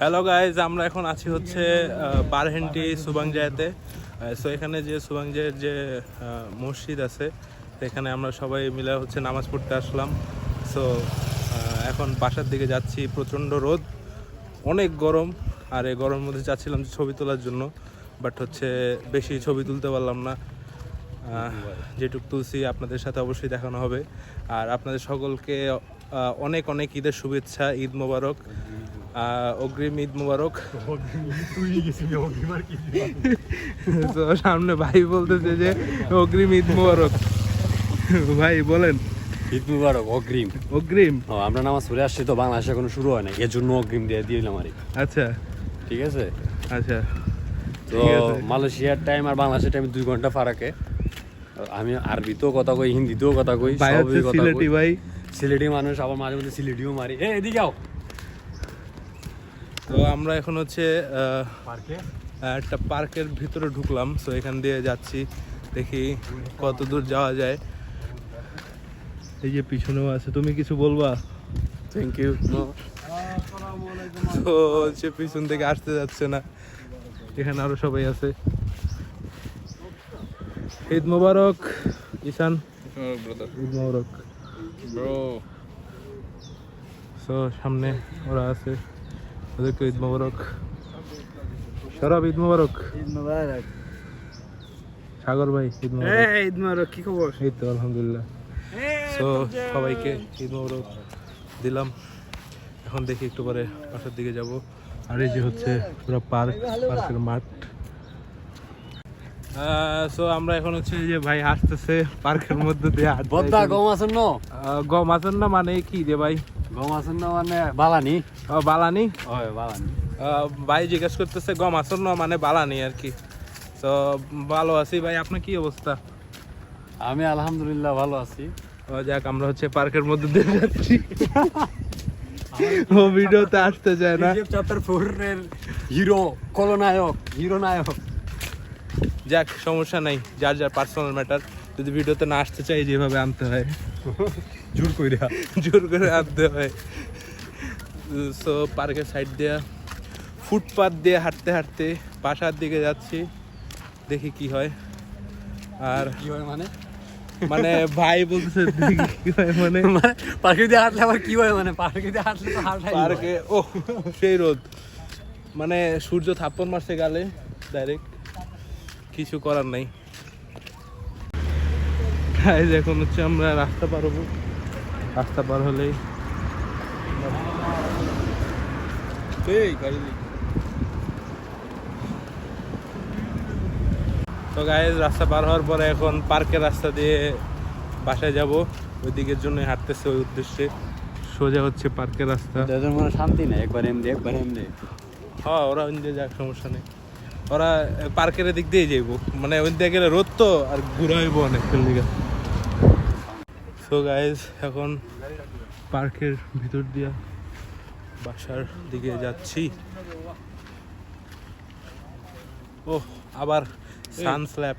Hello guys, আমরা এখন আছি হচ্ছে বারহেন্টি সুবাংজায়াতে। সো এখানে যে সুবাংজায়ের যে মসজিদ আছে সেখানে আমরা সবাই মিলে হচ্ছে নামাজ পড়তে আসলাম। সো এখন বাসার দিকে যাচ্ছি। প্রচণ্ড রোদ, অনেক গরম, আর এই গরমের মধ্যে যাচ্ছিলাম ছবি তোলার জন্য, বাট হচ্ছে বেশি ছবি তুলতে পারলাম না। যেটুকু তুলসি আপনাদের সাথে অবশ্যই দেখানো হবে। আর আপনাদের সকলকে অনেক অনেক ঈদের শুভেচ্ছা, ঈদ মোবারক, অগ্রিম ঈদ মোবারক। তো সামনে ভাই বলতেছে যে অগ্রিম ঈদ মোবারক। ভাই বলেন। ঈদ মুবারক। অগ্রিম অগ্রিম। আমরা নামাজ পড়ে আসছি তো, বাংলাদেশে এখনো শুরু হয় না, এর জন্য অগ্রিম দিয়ে দিলাম আর কি। আচ্ছা ঠিক আছে। আচ্ছা, তো মালয়েশিয়ার টাইম আর বাংলাদেশের টাইম 2 ঘন্টা ফারাকে। আমি আরবিতেও কথা কই, হিন্দিতেও কথা কই, সবই কথা সিলেটি কই। ভাই, সিলেটি মানুষ, আবার মাঝে মধ্যে সিলেটিও মারি। এদিকে আও। তো আমরা এখন হচ্ছে পার্কে একটা পার্কের ভিতরে ঢুকলাম। সো এখান দিয়ে যাচ্ছি, দেখি কত দূর যাওয়া যায়। এই যে পিছনেও আছে, তুমি কিছু বলবা? Thank you. তো হচ্ছে পিছন থেকে আসতে যাচ্ছে না, এখানে আরো সবাই আছে। ঈদ মোবারক ঈশান, ঈদ মোবারক ব্রো। সো সামনে ওরা আছে, ওদেরকে ঈদ মোবারক। সরব ঈদ মোবারক। ঈদ মোবারক। সাগর ভাই ঈদ মোবারক। ঈদ মোবারক, কি খবর? এই তো আলহামদুলিল্লাহ। সো সবাইকে ঈদ মোবারক দিলাম। এখন দেখি একটু পরে বাসার দিকে যাব। আর এই যে হচ্ছে পুরো পার্কের মাঠ। সো আমরা এখন হচ্ছে এই যে ভাই আসতেছে পার্কের মধ্যে দিয়ে। বদ্দা গম আছেন না? গম আছেন না মানে কি রে ভাই? গম আছেন না মানে বালানি। বালানি। হয় বালানি। ভাই জিজ্ঞেস করতেছে গম আছেন না মানে বালানি আর কি। তো ভালো আছি ভাই, আপনার কি অবস্থা? আমি আলহামদুলিল্লাহ ভালো আছি। যাক, আমরা হচ্ছে পার্কের মধ্যে দিয়ে যাচ্ছি। ও ভিডিওতে আসতে চায় না। চ্যাপ্টার 4 এর হিরো, কলনায়ক, হিরো নায়ক। যাক, সমস্যা নাই, যার যার পার্সোনাল ম্যাটার। যদি ভিডিওতে না আসতে চাই, যেভাবে আনতে হয় জোর কইরা, জোর করে আনতে হয়। সো পার্কের সাইড দিয়ে ফুটপাথ দিয়ে হাঁটতে হাঁটতে বাসার দিকে যাচ্ছি, দেখি কি হয়। আর কি হয় মানে? মানে ভাই বলতেছে দেখি কি হয় মানে পার্কে দিয়ে হাঁটলে আবার কি হয় মানে? পার্কে দিয়ে হাঁটলে তো হাঁটাই হয়। পার্কে ও সেই রোদ, মানে সূর্য থাপ্পড় মারছে গালে ডাইরেক্ট, কিছু করার নাই। এখন হচ্ছে আমরা রাস্তা পার হবো, রাস্তা পার হলেই তো গাইজ রাস্তা পার হওয়ার পরে এখন পার্কের রাস্তা দিয়ে বাসায় যাব। ওই দিকের জন্য হাঁটতেছে, ওই উদ্দেশ্যে সোজা হচ্ছে পার্কের রাস্তা। যাদের মনে শান্তি নেই, একবার এমনি একবার এমনি। হ্যাঁ, ওরা ওই দিয়ে যাক, সমস্যা নেই। ওরা পার্কের দিক দিয়ে যাইব, মানে ওই দিকে গেলে রোদ তো, আর ঘুরা হইব অনেক দিকে। সো গাইজ এখন পার্কের ভিতর দিয়া বাসার দিকে যাচ্ছি। ও আবার সান স্ল্যাপ।